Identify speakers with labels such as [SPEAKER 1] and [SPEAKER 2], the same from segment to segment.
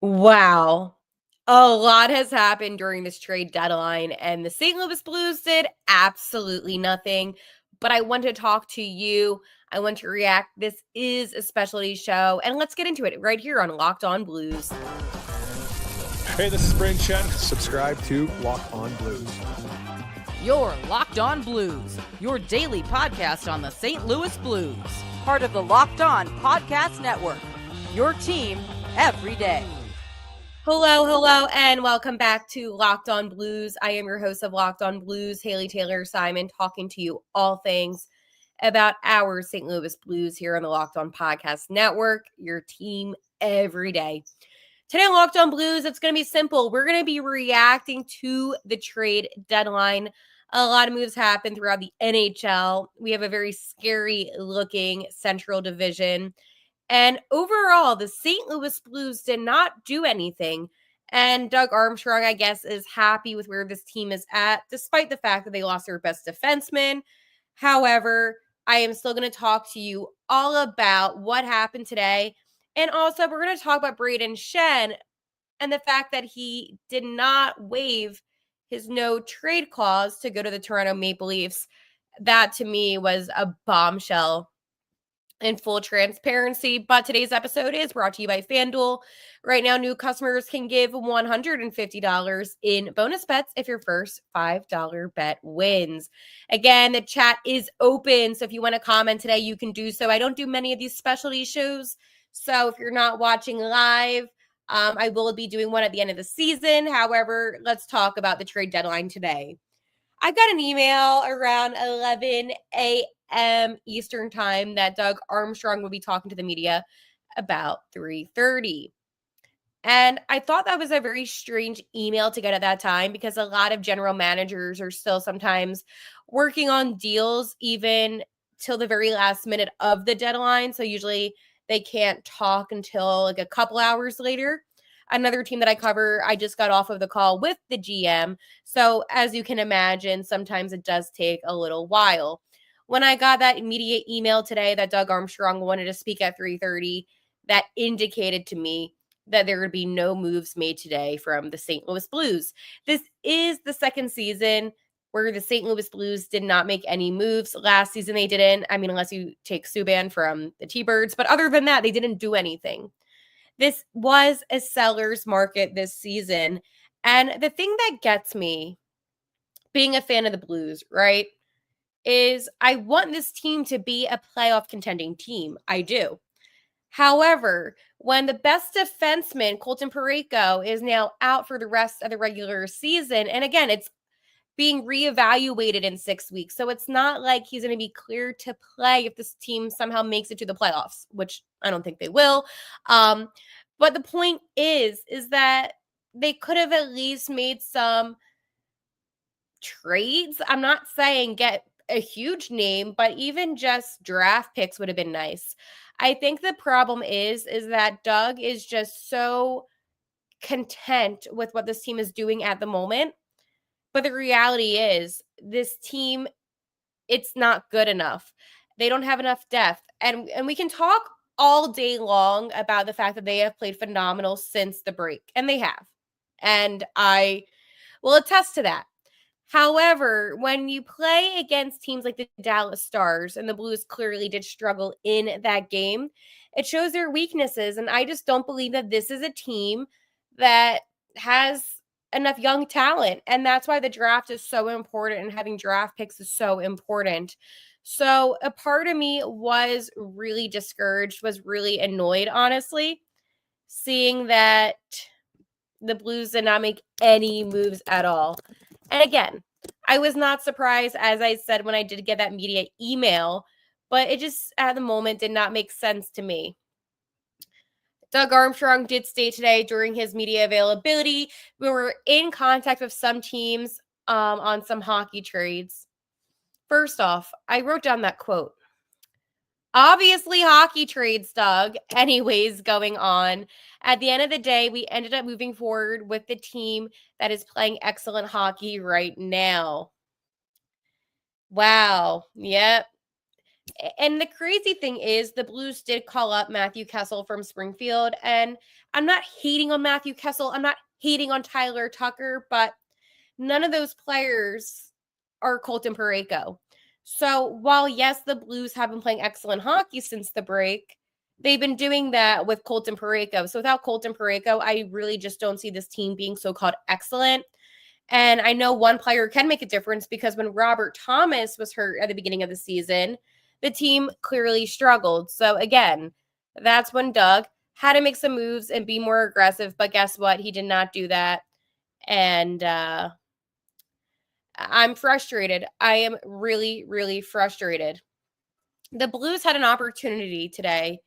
[SPEAKER 1] Wow. A lot has happened during this trade deadline, and the St. Louis Blues did absolutely nothing. But I want to talk to you. I want to react. This is a specialty show, and let's get into it right here on Locked On Blues.
[SPEAKER 2] Hey, this is Brayden Chen. Subscribe to Locked On Blues.
[SPEAKER 3] You're Locked On Blues, your daily podcast on the St. Louis Blues. Part of the Locked On Podcast Network, your team every day.
[SPEAKER 1] Hello, and welcome back to Locked On Blues. I am your host of Locked On Blues, Haley Taylor Simon, talking to you all things about our St. Louis Blues here on the Locked On Podcast Network, your team every day. Today on Locked On Blues, it's going to be simple. We're going to be reacting to the trade deadline. A lot of moves happen throughout the NHL. We have a very scary looking Central Division. And overall, the St. Louis Blues did not do anything. And Doug Armstrong, I guess, is happy with where this team is at, despite the fact that they lost their best defenseman. However, I am still going to talk to you all about what happened today. And also, we're going to talk about Brayden Schenn and the fact that he did not waive his no trade clause to go to the Toronto Maple Leafs. That, to me, was a bombshell in full transparency. But today's episode is brought to you by FanDuel. Right now, new customers can give $150 in bonus bets if your first $5 bet wins. Again, the chat is open, so if you want to comment today, you can do so. I don't do many of these specialty shows, so if you're not watching live, I will be doing one at the end of the season. However, let's talk about the trade deadline today. I got an email around 11 a.m. Eastern time that Doug Armstrong would be talking to the media about 3:30. And I thought that was a very strange email to get at that time because a lot of general managers are still sometimes working on deals even till the very last minute of the deadline. So usually they can't talk until like a couple hours later. Another team that I cover, I just got off of the call with the GM. So as you can imagine, sometimes it does take a little while. When I got that immediate email today that Doug Armstrong wanted to speak at 3:30, that indicated to me that there would be no moves made today from the St. Louis Blues. This is the second season where the St. Louis Blues did not make any moves. Last season they didn't. I mean, unless you take Subban from the T-Birds. But other than that, they didn't do anything. This was a seller's market this season. And the thing that gets me, being a fan of the Blues, right, is I want this team to be a playoff contending team. I do. However, when the best defenseman, Colton Parayko, is now out for the rest of the regular season, and again, it's being reevaluated in 6 weeks. So it's not like he's going to be clear to play if this team somehow makes it to the playoffs, which I don't think they will. But the point is that they could have at least made some trades. I'm not saying get a huge name, but even just draft picks would have been nice. I think the problem is that Doug is just so content with what this team is doing at the moment. But the reality is this team, it's not good enough. They don't have enough depth. And we can talk all day long about the fact that they have played phenomenal since the break. And they have. And I will attest to that. However, when you play against teams like the Dallas Stars, and the Blues clearly did struggle in that game, it shows their weaknesses. And I just don't believe that this is a team that has enough young talent. And that's why the draft is so important and having draft picks is so important. So a part of me was really discouraged, was really annoyed, honestly, seeing that the Blues did not make any moves at all. And again, I was not surprised, as I said, when I did get that media email, but it just at the moment did not make sense to me. Doug Armstrong did state today during his media availability, we were in contact with some teams on some hockey trades. First off, I wrote down that quote. Obviously, hockey trades, Doug, anyways, going on. At the end of the day, we ended up moving forward with the team that is playing excellent hockey right now. Wow. Yep. And the crazy thing is the Blues did call up Matthew Kessel from Springfield. And I'm not hating on Matthew Kessel. I'm not hating on Tyler Tucker, but none of those players are Colton Parayko. So while, yes, the Blues have been playing excellent hockey since the break, they've been doing that with Colton Parayko. So without Colton Parayko, I really just don't see this team being so-called excellent. And I know one player can make a difference because when Robert Thomas was hurt at the beginning of the season, the team clearly struggled. So again, that's when Doug had to make some moves and be more aggressive. But guess what? He did not do that. And I'm frustrated. I am really, really frustrated. The Blues had an opportunity today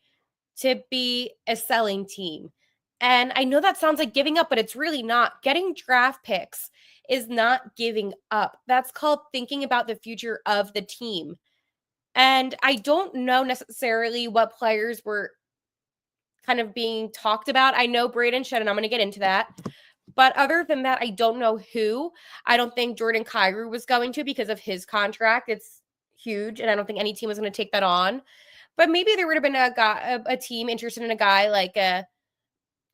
[SPEAKER 1] to be a selling team. And I know that sounds like giving up, but it's really not. Getting draft picks is not giving up. That's called thinking about the future of the team. And I don't know necessarily what players were kind of being talked about. I know Braden Shen, and I'm going to get into that. But other than that, I don't know who. I don't think Jordan Kyrou was going to because of his contract. It's huge, and I don't think any team was going to take that on. But maybe there would have been a team interested in a guy like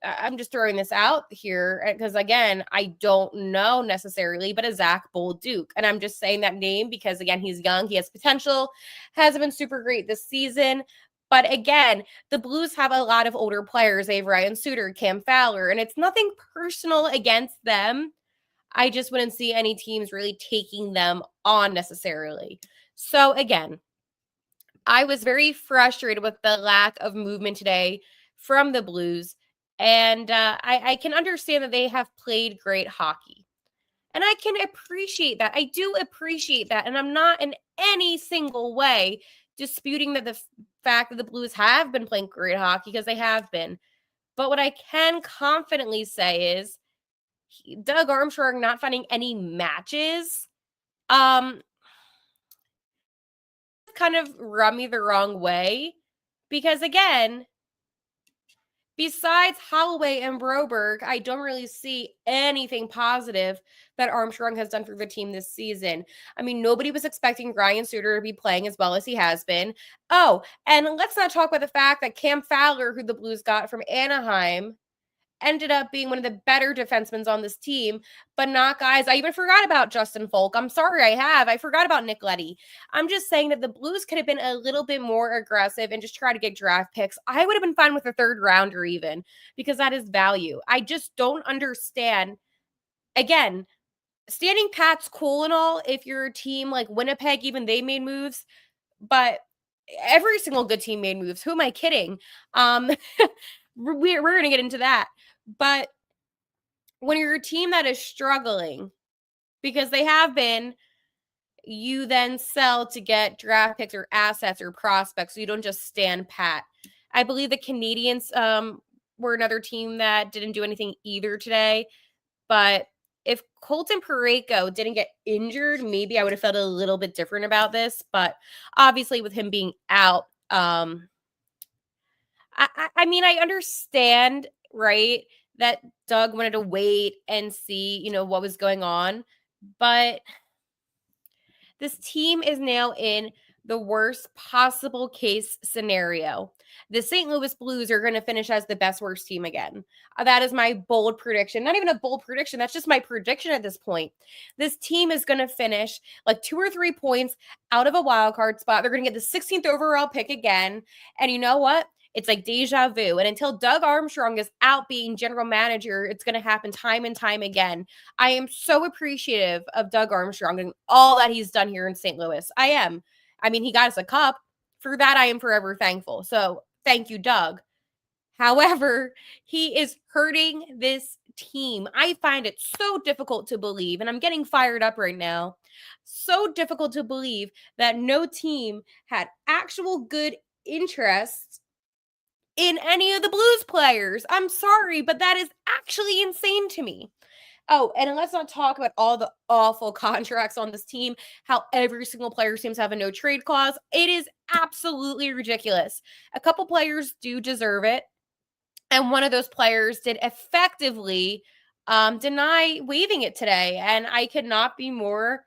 [SPEAKER 1] I'm just throwing this out here because, again, I don't know necessarily, but a Zach Bolduc. And I'm just saying that name because, again, he's young. He has potential. Hasn't been super great this season. But, again, the Blues have a lot of older players. They have Ryan Suter, Cam Fowler, and it's nothing personal against them. I just wouldn't see any teams really taking them on necessarily. So, again, I was very frustrated with the lack of movement today from the Blues. And I can understand that they have played great hockey. And I can appreciate that. I do appreciate that. And I'm not in any single way disputing that the fact that the Blues have been playing great hockey because they have been. But what I can confidently say is Doug Armstrong not finding any matches kind of rubbed me the wrong way. Because again, besides Holloway and Broberg, I don't really see anything positive that Armstrong has done for the team this season. I mean, nobody was expecting Ryan Suter to be playing as well as he has been. Oh, and let's not talk about the fact that Cam Fowler, who the Blues got from Anaheim, ended up being one of the better defensemen on this team, but not guys. I even forgot about Justin Folk. I'm sorry, I forgot about Nick Leddy. I'm just saying that the Blues could have been a little bit more aggressive and just try to get draft picks. I would have been fine with a third rounder even because that is value. I just don't understand. Again, standing pat's cool and all if you're a team like Winnipeg, even they made moves, but every single good team made moves. Who am I kidding? We're going to get into that. But when you're a team that is struggling, because they have been, you then sell to get draft picks or assets or prospects, so you don't just stand pat. I believe the Canadians were another team that didn't do anything either today. But if Colton Parayko didn't get injured, maybe I would have felt a little bit different about this. But obviously with him being out, I mean, I understand, right, that Doug wanted to wait and see, what was going on. But this team is now in the worst possible case scenario. The St. Louis Blues are going to finish as the best worst team again. That is my bold prediction. Not even a bold prediction. That's just my prediction at this point. This team is going to finish like 2 or 3 points out of a wild card spot. They're going to get the 16th overall pick again. And you know what? It's like deja vu. And until Doug Armstrong is out being general manager, it's going to happen time and time again. I am so appreciative of Doug Armstrong and all that he's done here in St. Louis. I am. I mean, he got us a cup. For that, I am forever thankful. So thank you, Doug. However, he is hurting this team. I find it so difficult to believe, and I'm getting fired up right now, so difficult to believe that no team had actual good interest in any of the Blues players. I'm sorry, but that is actually insane to me. Oh, and let's not talk about all the awful contracts on this team, how every single player seems to have a no trade clause. It is absolutely ridiculous. A couple players do deserve it. And one of those players did effectively deny waiving it today. And I could not be more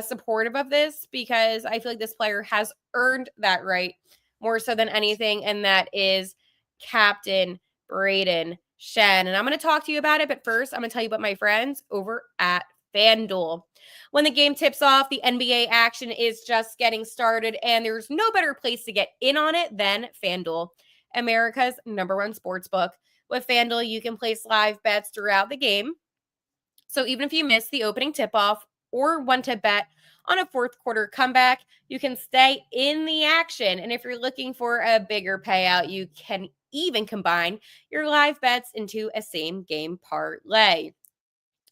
[SPEAKER 1] supportive of this because I feel like this player has earned that right more so than anything, and that is Captain Brayden Schenn. And I'm going to talk to you about it, but first I'm going to tell you about my friends over at FanDuel. When the game tips off, the NBA action is just getting started, and there's no better place to get in on it than FanDuel, America's #1 sportsbook. With FanDuel, you can place live bets throughout the game. So even if you miss the opening tip-off or want to bet on a fourth quarter comeback, you can stay in the action. And if you're looking for a bigger payout, you can even combine your live bets into a same game parlay.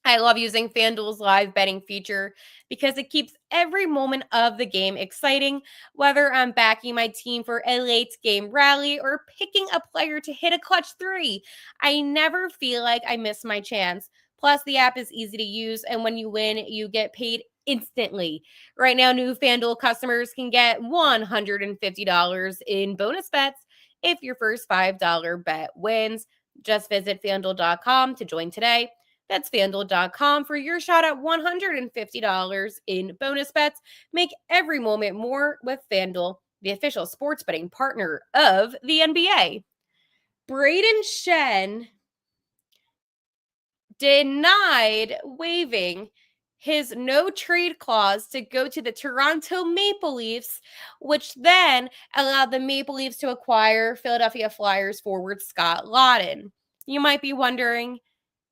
[SPEAKER 1] I love using FanDuel's live betting feature because it keeps every moment of the game exciting, whether I'm backing my team for a late game rally or picking a player to hit a clutch three. I never feel like I miss my chance. Plus, the app is easy to use, and when you win, you get paid instantly. Right now, new FanDuel customers can get $150 in bonus bets if your first $5 bet wins. Just visit FanDuel.com to join today. That's FanDuel.com for your shot at $150 in bonus bets. Make every moment more with FanDuel, the official sports betting partner of the NBA. Brayden Schenn denied waiving his no trade clause to go to the Toronto Maple Leafs, which then allowed the Maple Leafs to acquire Philadelphia Flyers forward Scott Laughton. You might be wondering,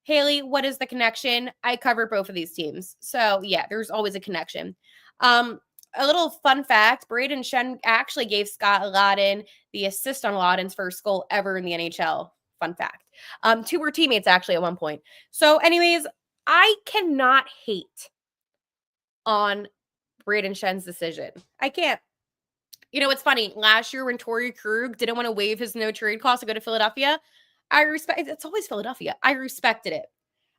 [SPEAKER 1] Haley, what is the connection? I cover both of these teams. So, yeah, there's always a connection. A little fun fact, Brayden Schenn actually gave Scott Laughton the assist on Laughton's first goal ever in the NHL. Fun fact. Two were teammates, actually, at one point. So, anyways, I cannot hate on Brayden Schenn's decision. I can't. You know, it's funny. Last year when Torrey Krug didn't want to waive his no trade clause to go to Philadelphia, it's always Philadelphia. I respected it.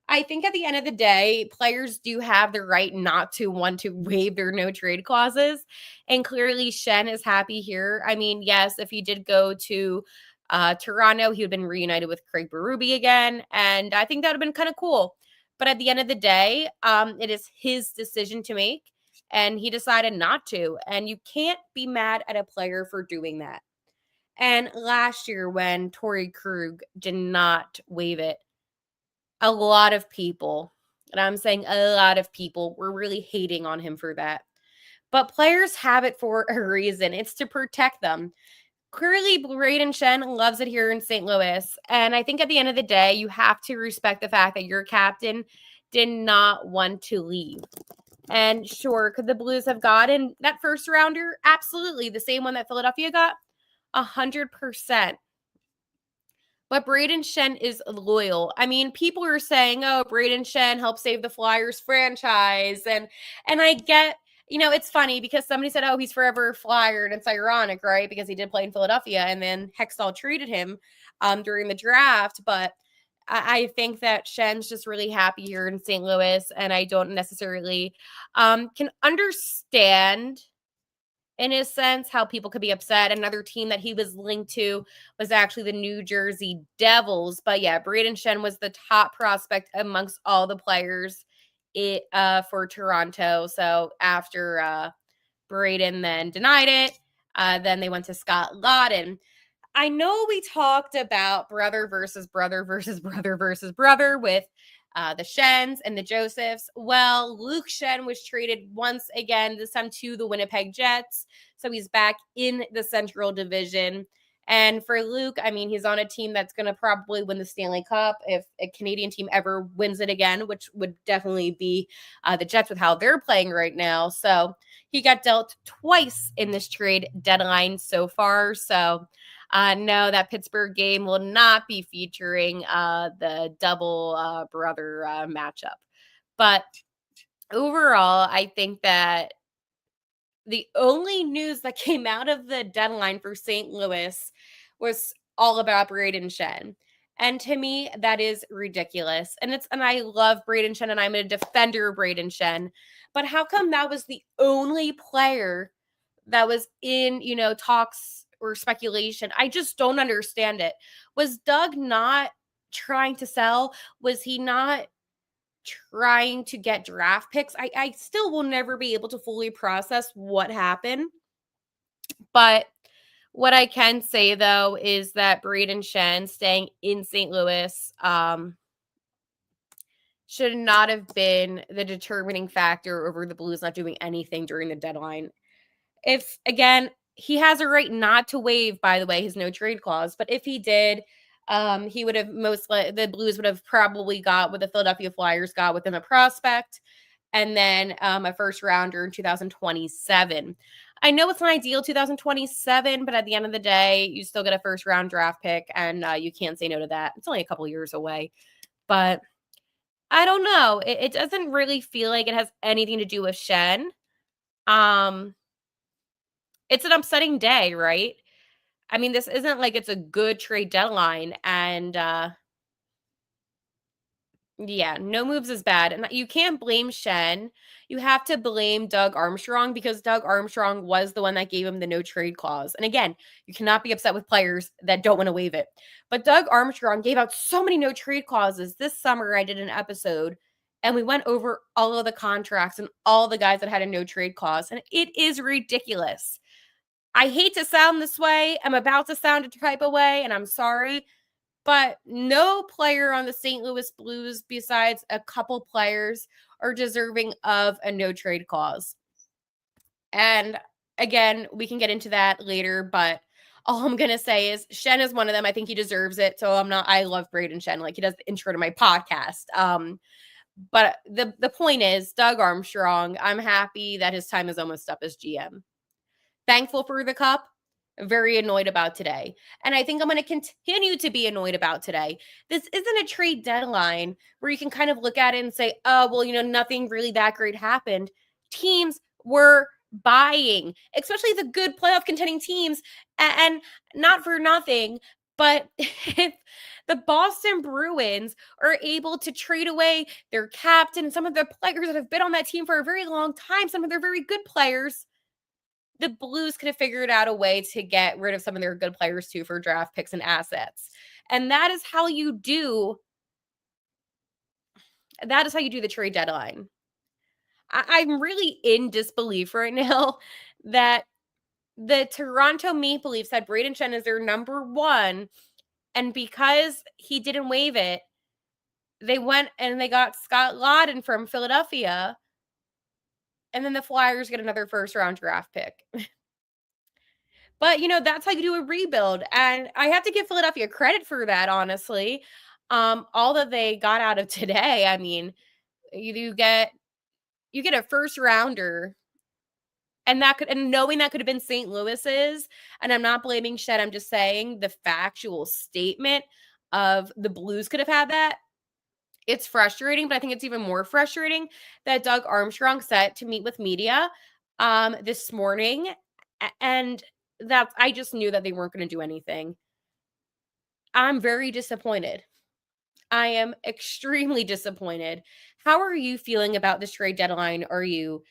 [SPEAKER 1] I think at the end of the day, players do have the right not to want to waive their no trade clauses. And clearly Schenn is happy here. I mean, yes, if he did go to Toronto, he would have been reunited with Craig Berube again. And I think that would have been kind of cool. But at the end of the day, it is his decision to make. And he decided not to. And you can't be mad at a player for doing that. And last year when Torrey Krug did not waive it, a lot of people, and I'm saying a lot of people, were really hating on him for that. But players have it for a reason. It's to protect them. Clearly, Brayden Schenn loves it here in St. Louis. And I think at the end of the day, you have to respect the fact that your captain did not want to leave. And sure, could the Blues have gotten that first rounder? Absolutely. The same one that Philadelphia got? 100%. But Brayden Schenn is loyal. I mean, people are saying, oh, Brayden Schenn helped save the Flyers franchise. And I get, you know, it's funny because somebody said, oh, he's forever Flyer. And it's ironic, right? Because he did play in Philadelphia and then Hextall traded him during the draft. But I think that Schenn's just really happy here in St. Louis. And I don't necessarily can understand, in a sense, how people could be upset. Another team that he was linked to was actually the New Jersey Devils. But yeah, Brayden Schenn was the top prospect amongst all the players for Toronto. So after Brayden then denied it, then they went to Scott Laughton. I know we talked about brother versus brother versus brother versus brother with the Schenns and the Josephs. Well, Luke Schenn was traded once again, this time to the Winnipeg Jets. So he's back in the Central Division. And for Luke, I mean, he's on a team that's going to probably win the Stanley Cup if a Canadian team ever wins it again, which would definitely be the Jets with how they're playing right now. So he got dealt twice in this trade deadline so far. So no, that Pittsburgh game will not be featuring the double brother matchup. But overall, I think that the only news that came out of the deadline for St. Louis was all about Brayden Schenn. And to me, that is ridiculous. And I love Brayden Schenn, and I'm a defender of Brayden Schenn. But how come that was the only player that was in, talks or speculation? I just don't understand it. Was Doug not trying to sell? Was he not trying to get draft picks. I still will never be able to fully process what happened. But what I can say, though, is that Brayden Schenn staying in St. Louis should not have been the determining factor over the Blues not doing anything during the deadline. If, again, he has a right not to waive, by the way, his no trade clause, but if he did, he would have the Blues would have probably got what the Philadelphia Flyers got with them, a prospect, and then a first rounder in 2027. I know it's an ideal 2027, but at the end of the day, you still get a first round draft pick, and you can't say no to that. It's only a couple years away, but I don't know. It doesn't really feel like it has anything to do with Schenn. It's an upsetting day, right? I mean, this isn't like it's a good trade deadline, and yeah, no moves is bad. And you can't blame Schenn. You have to blame Doug Armstrong because Doug Armstrong was the one that gave him the no trade clause. And again, you cannot be upset with players that don't want to waive it. But Doug Armstrong gave out so many no trade clauses. This summer, I did an episode and we went over all of the contracts and all the guys that had a no trade clause. And it is ridiculous. I hate to sound this way. I'm about to sound a type of way, and I'm sorry. But no player on the St. Louis Blues, besides a couple players, are deserving of a no trade clause. And again, we can get into that later, but all I'm going to say is Schenn is one of them. I think he deserves it. So I love Brayden Schenn. Like, he does the intro to my podcast. But the point is, Doug Armstrong, I'm happy that his time is almost up as GM. Thankful for the cup. Very annoyed about today. And I think I'm going to continue to be annoyed about today. This isn't a trade deadline where you can kind of look at it and say, oh, well, nothing really that great happened. Teams were buying, especially the good playoff contending teams. And not for nothing, but if the Boston Bruins are able to trade away their captain and some of the players that have been on that team for a very long time, some of their very good players, the Blues could have figured out a way to get rid of some of their good players too for draft picks and assets. And that is how you do the trade deadline. I'm really in disbelief right now that the Toronto Maple Leafs had Brayden Schenn as their number one. And because he didn't waive it, they went and they got Scott Laughton from Philadelphia. And then the Flyers get another first round draft pick. But, that's how you do a rebuild. And I have to give Philadelphia credit for that, honestly. All that they got out of today, I mean, you get a first rounder, and knowing that could have been St. Louis's, and I'm not blaming Schenn, I'm just saying the factual statement of the Blues could have had that. It's frustrating, but I think it's even more frustrating that Doug Armstrong set to meet with media this morning, and that I just knew that they weren't going to do anything. I'm very disappointed. I am extremely disappointed. How are you feeling about this trade deadline? Are you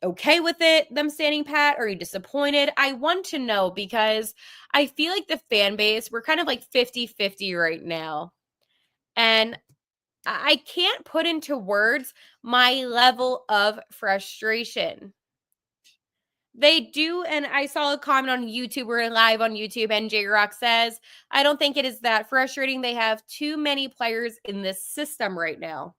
[SPEAKER 1] okay with it, them standing pat? Are you disappointed? I want to know because I feel like the fan base, we're kind of like 50-50 right now. And I can't put into words my level of frustration. They do, and I saw a comment on YouTube, we're live on YouTube, and J-Rock says, I don't think it is that frustrating. They have too many players in this system right now.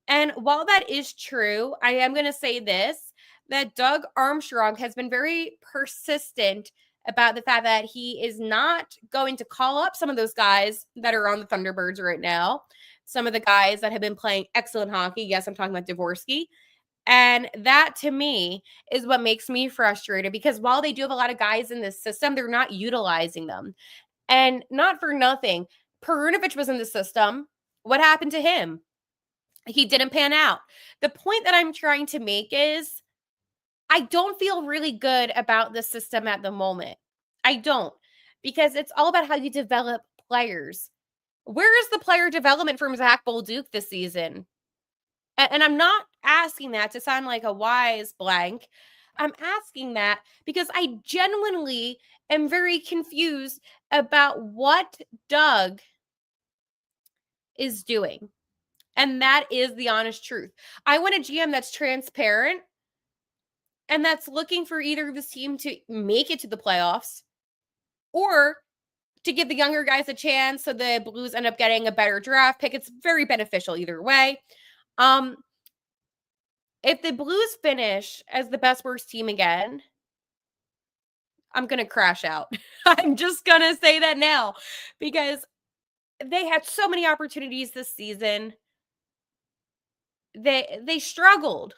[SPEAKER 1] And while that is true, I am going to say this, that Doug Armstrong has been very persistent about the fact that he is not going to call up some of those guys that are on the Thunderbirds right now. Some of the guys that have been playing excellent hockey. Yes, I'm talking about Dvorsky. And that, to me, is what makes me frustrated because while they do have a lot of guys in this system, they're not utilizing them. And not for nothing, Perunovich was in the system. What happened to him? He didn't pan out. The point that I'm trying to make is I don't feel really good about the system at the moment. I don't, because it's all about how you develop players. Where is the player development from Zach Bolduc this season? And I'm not asking that to sound like a wise blank. I'm asking that because I genuinely am very confused about what Doug is doing. And that is the honest truth. I want a GM that's transparent and that's looking for either this team to make it to the playoffs or to give the younger guys a chance so the Blues end up getting a better draft pick. It's very beneficial either way. If the Blues finish as the best worst team again, I'm going to crash out. I'm just going to say that now because they had so many opportunities this season. They struggled.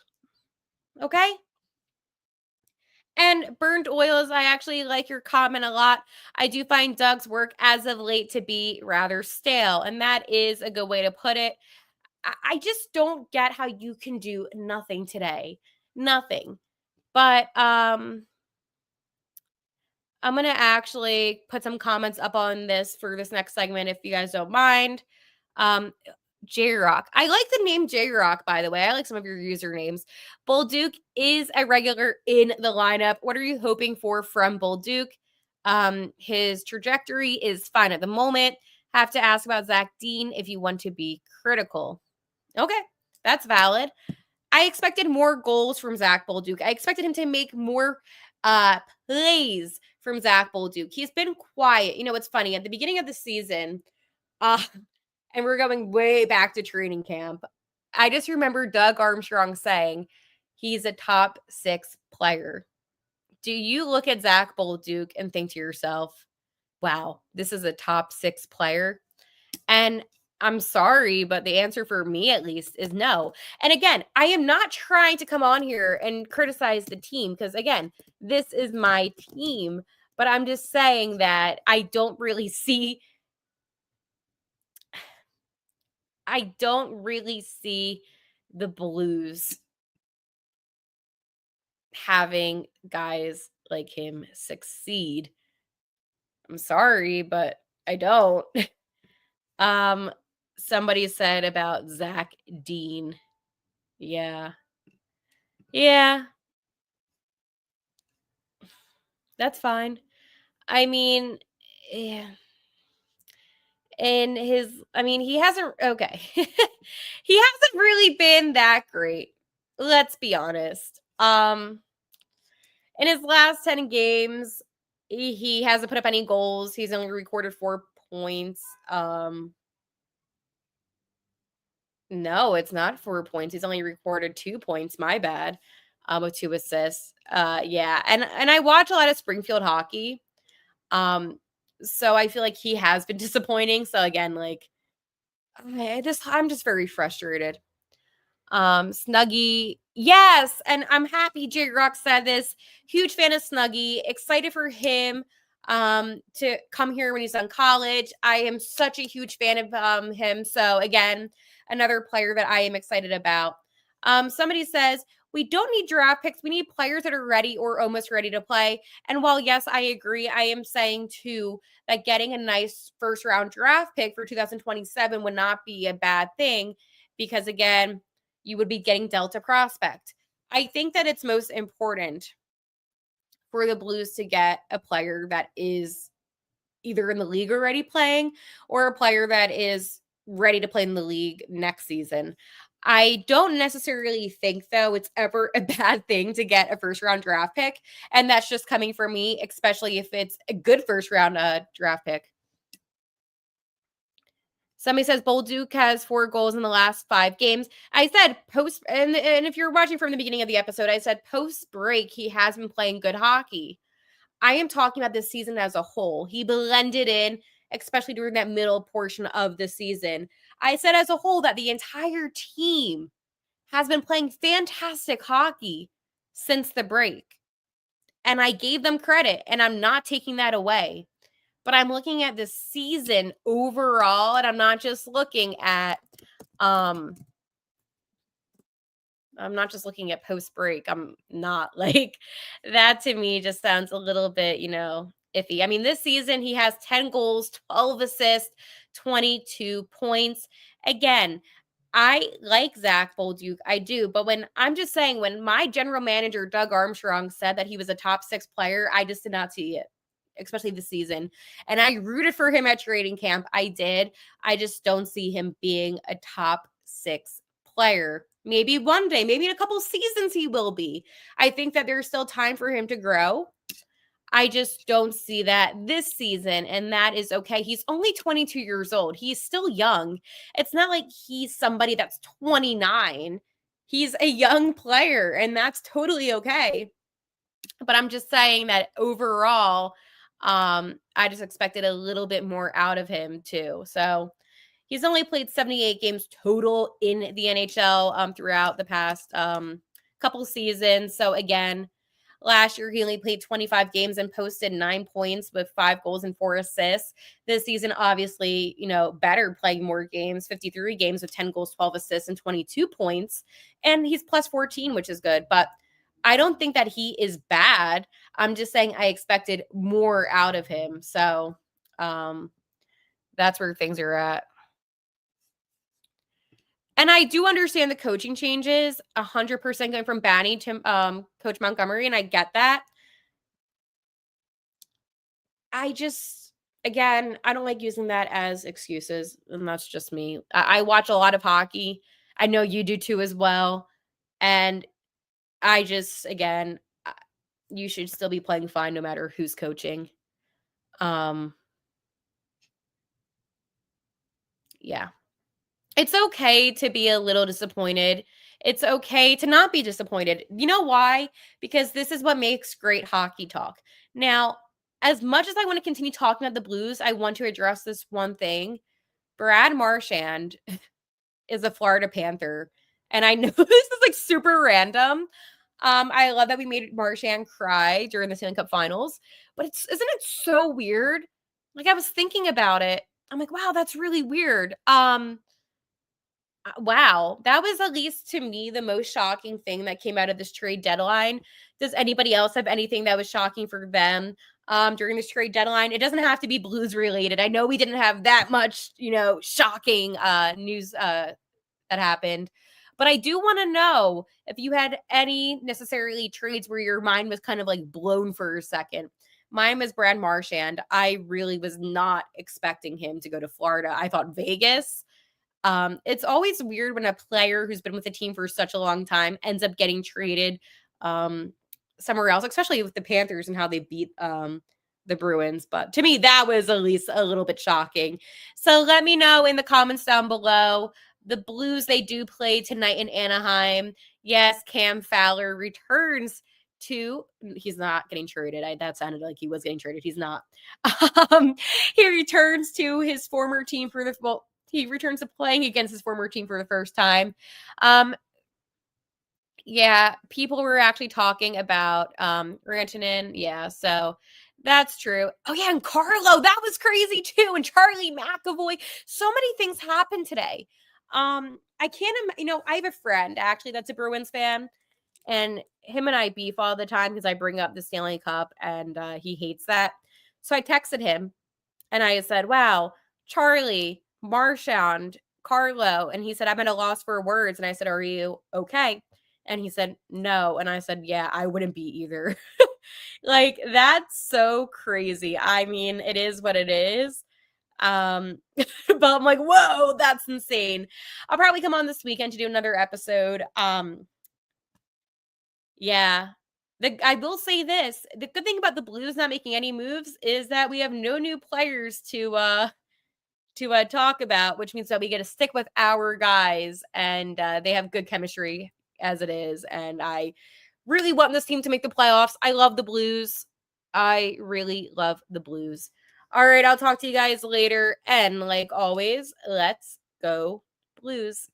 [SPEAKER 1] Okay? And Burned Oils, I actually like your comment a lot. I do find Doug's work as of late to be rather stale, and that is a good way to put it. I just don't get how you can do nothing today. Nothing. But I'm going to actually put some comments up on this for this next segment if you guys don't mind. J-Rock. I like the name J-Rock, by the way. I like some of your usernames. Bolduc is a regular in the lineup. What are you hoping for from Bolduc? His trajectory is fine at the moment. Have to ask about Zach Dean if you want to be critical. Okay, that's valid. I expected more goals from Zach Bolduc. I expected him to make more plays from Zach Bolduc. He's been quiet. You know, it's funny. At the beginning of the season, and we're going way back to training camp, I just remember Doug Armstrong saying he's a top 6 player. Do you look at Zach Bolduc and think to yourself, wow, this is a top 6 player? And I'm sorry, but the answer for me at least is no. And again, I am not trying to come on here and criticize the team because, again, this is my team. But I'm just saying that I don't really see the Blues having guys like him succeed. I'm sorry, but I don't. Somebody said about Zach Dean. Yeah. That's fine. I mean, yeah. And he hasn't, okay. He hasn't really been that great. Let's be honest. In his last 10 games, he hasn't put up any goals. He's only recorded 4 points. No, it's not 4 points. He's only recorded 2 points. My bad. With 2 assists. Yeah. And I watch a lot of Springfield hockey. So I feel like he has been disappointing. So again, like I'm just very frustrated. Snuggie. Yes. And I'm happy J-Rock said this. Huge fan of Snuggie. Excited for him to come here when he's done college. I am such a huge fan of him. So again, another player that I am excited about. Somebody says, we don't need draft picks. We need players that are ready or almost ready to play. And while, yes, I agree, I am saying, too, that getting a nice first-round draft pick for 2027 would not be a bad thing because, again, you would be getting dealt a prospect. I think that it's most important for the Blues to get a player that is either in the league already playing or a player that is ready to play in the league next season. I don't necessarily think, though, it's ever a bad thing to get a first-round draft pick, and that's just coming from me, especially if it's a good first-round draft pick. Somebody says Bolduc has 4 goals in the last 5 games. I said post, and if you're watching from the beginning of the episode, I said post-break, he has been playing good hockey. I am talking about this season as a whole. He blended in, especially during that middle portion of the season. I said as a whole that the entire team has been playing fantastic hockey since the break. And I gave them credit, and I'm not taking that away. But I'm looking at this season overall, and I'm not just looking at post-break. I'm not like that. To me just sounds a little bit, iffy. I mean, this season he has 10 goals, 12 assists, 22 points. Again, I like Zach Bolduc. I do. But when my general manager, Doug Armstrong, said that he was a top 6 player, I just did not see it, especially this season. And I rooted for him at training camp. I did. I just don't see him being a top 6 player. Maybe one day, maybe in a couple seasons he will be. I think that there's still time for him to grow. I just don't see that this season, and that is okay. He's only 22 years old. He's still young. It's not like he's somebody that's 29. He's a young player, and that's totally okay. But I'm just saying that overall, I just expected a little bit more out of him too. So he's only played 78 games total in the NHL throughout the past couple seasons. So again, last year he only played 25 games and posted 9 points with 5 goals and 4 assists. This season, obviously, better, playing more games, 53 games with 10 goals, 12 assists, and 22 points. And he's plus 14, which is good. But I don't think that he is bad. I'm just saying I expected more out of him. So that's where things are at. And I do understand the coaching changes, 100% going from Banny to Coach Montgomery, and I get that. I just, again, I don't like using that as excuses, and that's just me. I watch a lot of hockey. I know you do too as well. And I just, again, you should still be playing fine no matter who's coaching. Yeah. It's okay to be a little disappointed. It's okay to not be disappointed. You know why? Because this is what makes great hockey talk. Now, as much as I want to continue talking about the Blues, I want to address this one thing. Brad Marchand is a Florida Panther. And I know this is like super random. I love that we made Marchand cry during the Stanley Cup Finals. But isn't it so weird? Like, I was thinking about it. I'm like, wow, that's really weird. Wow, that was, at least to me, the most shocking thing that came out of this trade deadline. Does anybody else have anything that was shocking for them during this trade deadline? It doesn't have to be Blues related. I know we didn't have that much, shocking news that happened. But I do want to know if you had any necessarily trades where your mind was kind of like blown for a second. Mine was Brad Marchand. I really was not expecting him to go to Florida. I thought Vegas. It's always weird when a player who's been with the team for such a long time ends up getting traded somewhere else, especially with the Panthers and how they beat the Bruins. But to me, that was at least a little bit shocking. So let me know in the comments down below. The Blues, they do play tonight in Anaheim. Yes, Cam Fowler returns to, he's not getting traded. That sounded like he was getting traded. He's not. He returns to his former team for he returns to playing against his former team for the first time. Yeah, people were actually talking about Rantanen. Yeah, so that's true. Oh, yeah, and Carlo, that was crazy too. And Charlie McAvoy. So many things happened today. I can't, I have a friend actually that's a Bruins fan, and him and I beef all the time because I bring up the Stanley Cup, and he hates that. So I texted him, and I said, wow, Charlie, Marchand, Carlo. And he said, I'm at a loss for words. And I said, are you okay? And he said, no. And I said, yeah, I wouldn't be either. Like, that's so crazy. I mean, it is what it is. But I'm like, whoa, that's insane. I'll probably come on this weekend to do another episode. Yeah. I will say this. The good thing about the Blues not making any moves is that we have no new players to talk about, which means that we get to stick with our guys, and they have good chemistry as it is. And I really want this team to make the playoffs. I love the Blues. I really love the Blues. All right, I'll talk to you guys later. And like always, let's go Blues.